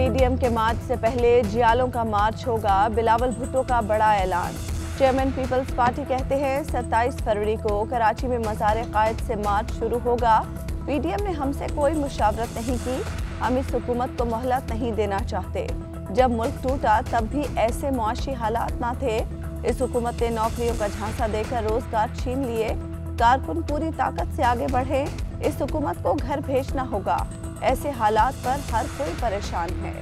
PDM के मार्च से पहले जियालों का मार्च होगा, बिलावल भुट्टो का बड़ा ऐलान। चेयरमैन पीपल्स पार्टी कहते हैं 27 फरवरी को कराची में मज़ार कायद से मार्च शुरू होगा। पीडीएम ने हमसे कोई मुशावरत नहीं की, हम इस हुकूमत को मोहलत नहीं देना चाहते। जब मुल्क टूटा तब भी ऐसे मुआशी हालात ना थे। इस हुकूमत ने नौकरियों का झांसा देकर रोजगार छीन लिए। कारकुन पूरी ताकत से आगे बढ़े, इस हुकूमत को घर भेजना होगा। ऐसे हालात पर हर कोई परेशान है।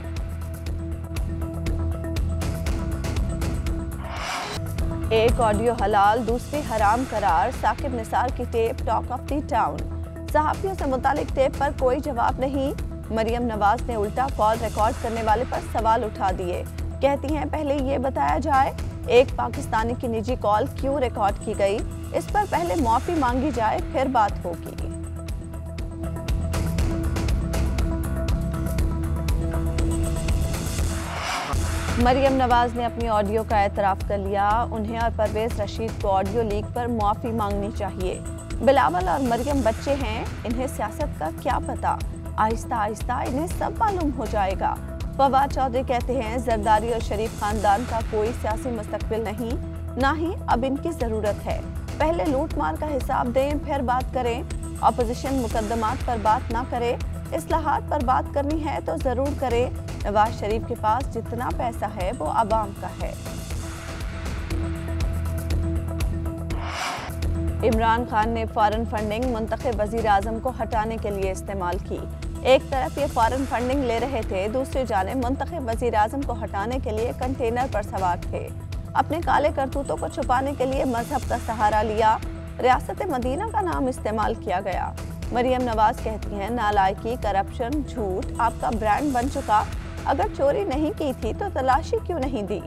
एक ऑडियो हलाल, दूसरी हराम करार, साकिब निसार की tape talk of the town. सहाफियों से मुतालिक टेप पर कोई जवाब नहीं। मरियम नवाज ने उल्टा कॉल रिकॉर्ड करने वाले पर सवाल उठा दिए। कहती हैं पहले ये बताया जाए एक पाकिस्तानी की निजी कॉल क्यों रिकॉर्ड की गई, इस पर पहले माफी मांगी जाए फिर बात होगी। मरियम नवाज ने अपनी ऑडियो का एतराफ़ कर लिया। उन्हें और परवेज रशीद को ऑडियो लीक पर माफ़ी मांगनी चाहिए। बिलावल और मरियम बच्चे हैं, इन्हें सियासत का क्या पता। आहिस्ता आहिस्ता इन्हें सब मालूम हो जाएगा। फवाद चौधरी कहते हैं जरदारी और शरीफ खानदान का कोई सियासी मुस्तकबिल नहीं, ना ही अब इनकी ज़रूरत है। पहले लूट मार का हिसाब दें फिर बात करें। अपोजिशन मुकदमात पर बात ना करे, इस्लाहात पर बात करनी है तो ज़रूर करें। नवाज शरीफ के पास जितना पैसा है वो अवाम का है। इमरान खान ने फॉरेन फंडिंग मुंतखब वज़ीर आज़म को हटाने के लिए इस्तेमाल की। एक तरफ ये फॉरेन फंडिंग ले रहे थे, दूसरी जानिब मुंतखब वज़ीर आज़म को हटाने के लिए कंटेनर पर सवार थे। अपने काले करतूतों को छुपाने के लिए मजहब का सहारा लिया। रियासत मदीना का नाम इस्तेमाल किया गया। मरियम नवाज कहती हैं नालायकी, करप्शन, झूठ आपका ब्रांड बन चुका। अगर चोरी नहीं की थी तो तलाशी क्यों नहीं दी।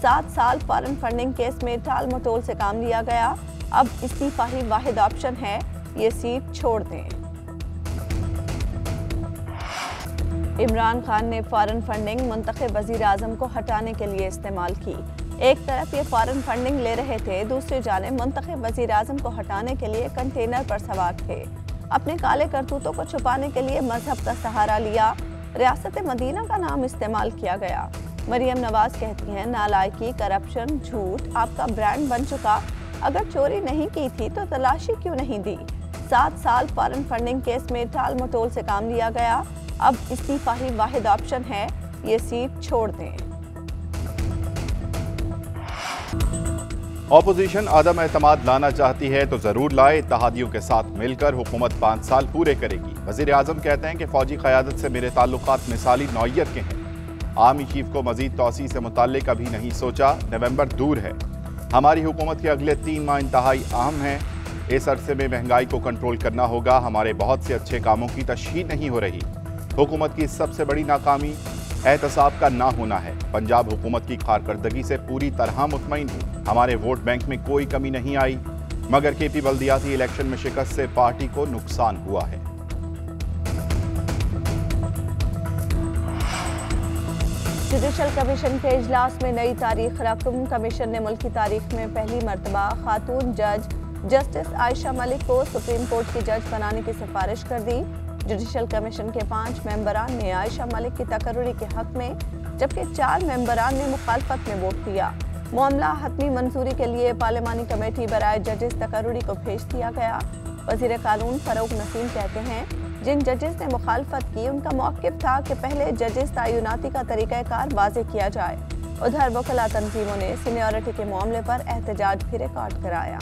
7 साल फॉरेन फंडिंग केस में टाल मटोल से काम लिया गया। अब इस्तीफा ही वाहिद ऑप्शन है, ये सीट छोड़ दें। इमरान खान ने फॉरेन फंडिंग मुंतखब वज़ीर आज़म को हटाने के लिए इस्तेमाल की। एक तरफ ये फॉरेन फंडिंग ले रहे थे, दूसरी जानिब मुंतखब वज़ीर आज़म को हटाने के लिए कंटेनर पर सवार थे। अपने काले करतूतों को छुपाने के लिए मजहब का सहारा लिया। रियासत मदीना का नाम इस्तेमाल किया गया। मरियम नवाज कहती हैं नालायकी, करप्शन, झूठ आपका ब्रांड बन चुका। अगर चोरी नहीं की थी तो तलाशी क्यों नहीं दी। 7 साल फॉरेन फंडिंग केस में टाल मटोल से काम लिया गया। अब इस्तीफा ही वाहिद ऑप्शन है, ये सीट छोड़ दें। ऑपोजिशन आदम एतमाद लाना चाहती है तो जरूर लाए, इत्तेहादियों के साथ मिलकर हुकूमत 5 साल पूरे करेगी। वजीर आजम कहते हैं कि फौजी क़यादत से मेरे ताल्लुकात मिसाली नौइयत के हैं। आर्मी चीफ को मजीद तौसी से मुताल्लिक अभी नहीं सोचा, नवंबर दूर है। हमारी हुकूमत के अगले 3 माह इंतहाई अहम हैं। इस अरसे में महंगाई को कंट्रोल करना होगा। हमारे बहुत से अच्छे कामों की तशहीर नहीं हो रही। हुकूमत की सबसे बड़ी नाकामी एहतसाब का ना होना है। पंजाब हुकूमत की कारकर्दगी से पूरी तरह मुतमईन हूँ। हमारे वोट बैंक में कोई कमी नहीं आई, मगर केपी बल्दियाती इलेक्शन में शिकस्त से पार्टी को नुकसान हुआ है। जुडिशल कमीशन के इजलास में नई तारीख रकम। कमीशन ने मुल्क की तारीख में पहली मरतबा खातून जज जस्टिस आयशा मलिक को सुप्रीम कोर्ट की जज बनाने की सिफारिश कर दी। जुडिशल कमीशन के 5 मेंबरान ने आयशा मलिक की तकर्री के हक में, जबकि 4 मेंबरान ने मुखालफत में वोट दिया। मामला हतमी मंजूरी के लिए पार्लिमानी कमेटी बराए जजेस तकर्री को भेज दिया गया। वजीर कानून फरूक नसीम कहते हैं जिन जजेस ने मुखालफत की उनका मौक़िफ़ था कि पहले जजेस तयनाती का तरीक़ाकार वाज़े किया जाए। उधर वकला तंजीमों ने सीनियरिटी के मामले पर एहतजाज भी रिकॉर्ड कराया।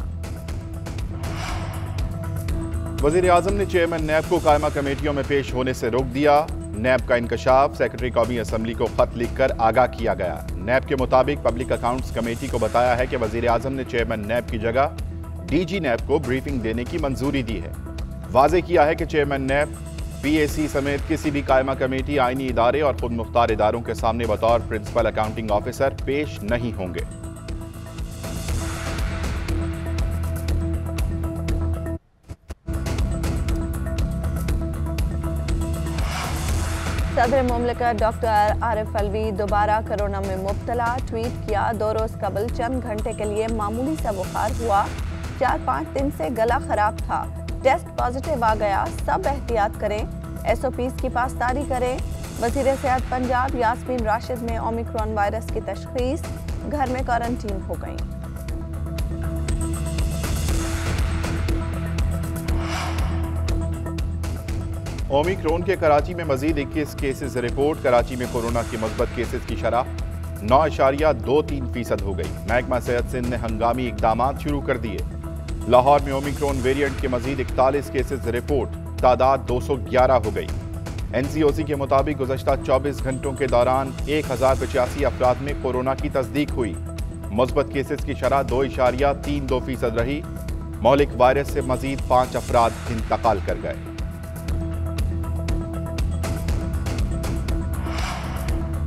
वज़ीर आज़म ने चेयरमैन नैब को कायमा कमेटियों में पेश होने से रोक दिया। नैब का इंकशाफ सेक्रेटरी कौमी असम्बली को खत लिखकर आगाह किया गया। नैब के मुताबिक पब्लिक अकाउंट्स कमेटी को बताया है कि वज़ीर आज़म ने चेयरमैन नैब की जगह डीजी नैब को ब्रीफिंग देने की मंजूरी दी है। वाज़े किया है कि चेयरमैन नैब पीएसी समेत किसी भी कायमा कमेटी, आईनी इदारे और खुद मुख्तार इदारों के सामने बतौर प्रिंसिपल अकाउंटिंग ऑफिसर पेश नहीं होंगे। सदर मुमलिकत डॉक्टर आरिफ अलवी दोबारा कोरोना में मुब्तला। ट्वीट किया 2 रोज़ कबल चंद घंटे के लिए मामूली सा बुखार हुआ, 4-5 दिन से गला खराब था। टेस्ट पॉजिटिव आ गया, सब एहतियात करें, SOPs की पासदारी करें। वज़ीर सेहत पंजाब यास्मीन राशिद में ओमिक्रॉन वायरस की तशखीस, घर में क्वारंटीन हो गईं। ओमिक्रॉन के कराची में मजीद 21 केसेस रिपोर्ट। कराची में कोरोना की मुस्बत केसेस की शरह 9.23% हो गई। महकमा सेहत सिंध ने हंगामी इकदाम शुरू कर दिए। लाहौर में ओमिक्रॉन वेरिएंट के मजीद 41 केसेस रिपोर्ट, तादाद 211 हो गई। NCOC के मुताबिक गुज़श्ता 24 घंटों के दौरान 1085 अफराद में कोरोना की तस्दीक हुई। मुस्बत केसेस की शरह 2.32% रही। मौलिक वायरस से मजीद 5 अफराद इंतकाल कर गए।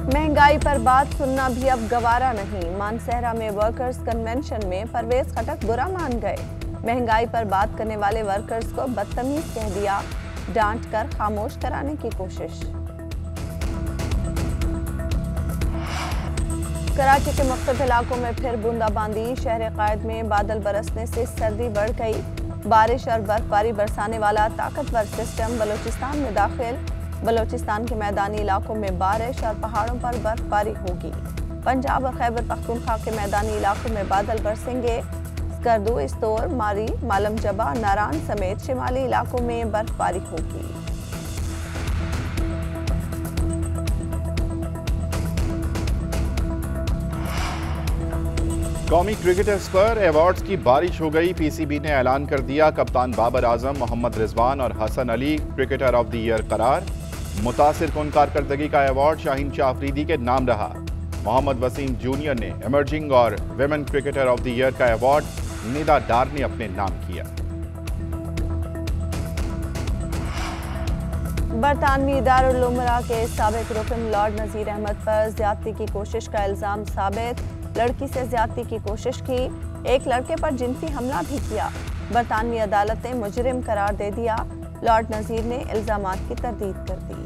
महंगाई पर बात सुनना भी अब गवारा नहीं। मानसहरा में वर्कर्स कन्वेंशन में परवेज खटक बुरा मान गए। महंगाई पर बात करने वाले वर्कर्स को बदतमीज कह दिया, डांट कर खामोश कराने की कोशिश। कराची के मुख्तलिफ इलाकों में फिर बूंदाबांदी। शहर कायद में बादल बरसने से सर्दी बढ़ गई। बारिश और बर्फबारी बरसाने वाला ताकतवर सिस्टम बलूचिस्तान में दाखिल। बलूचिस्तान के मैदानी इलाकों में बारिश और पहाड़ों पर बर्फबारी होगी। पंजाब और खैबर पख्तूनख्वा के मैदानी इलाकों में बादल बरसेंगे। स्कर्दू, इस्तोर, मारी, मालम जबा, नारान समेत शिमाली इलाकों में बर्फबारी होगी। कौमी क्रिकेटर्स पर अवार्ड्स की बारिश हो गई। PCB ने ऐलान कर दिया कप्तान बाबर आजम, मोहम्मद रिजवान और Hasan Ali cricketer of the year करार। मुतासिर कुन कारकर्दगी का अवार्ड शाहीन शाह अफरीदी के नाम रहा। मोहम्मद वसीम जूनियर ने इमर्जिंग और women cricketer of the year का अवार्ड निदा डार ने अपने नाम किया। बरतानवी दारुल उमरा के साबिक रुकन लॉर्ड नजीर अहमद पर ज्यादती की कोशिश का इल्जाम साबित। लड़की से ज्यादती की कोशिश की, एक लड़के पर जिनसी हमला भी किया। बरतानवी अदालत ने मुजरिम करार दे दिया। लॉर्ड नजीर ने इल्जामात की तरदीद कर दी।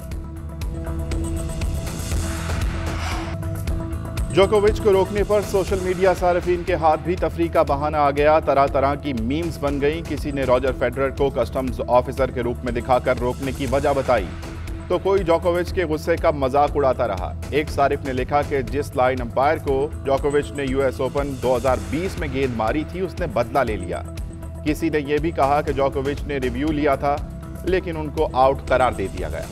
जोकोविच को रोकने पर सोशल मीडिया सार्फिन के हाथ भी तफरी का बहाना आ गया। तरह तरह की मीम्स बन गई। किसी ने रॉजर फेडरर को कस्टम्स ऑफिसर के रूप में दिखाकर रोकने की वजह बताई, तो कोई जोकोविच के गुस्से का मजाक उड़ाता रहा। एक सारिफ ने लिखा कि जिस लाइन अंपायर को जोकोविच ने US ओपन 2020 में गेंद मारी थी, उसने बदला ले लिया। किसी ने यह भी कहा कि जोकोविच ने रिव्यू लिया था, लेकिन उनको आउट करार दे दिया गया।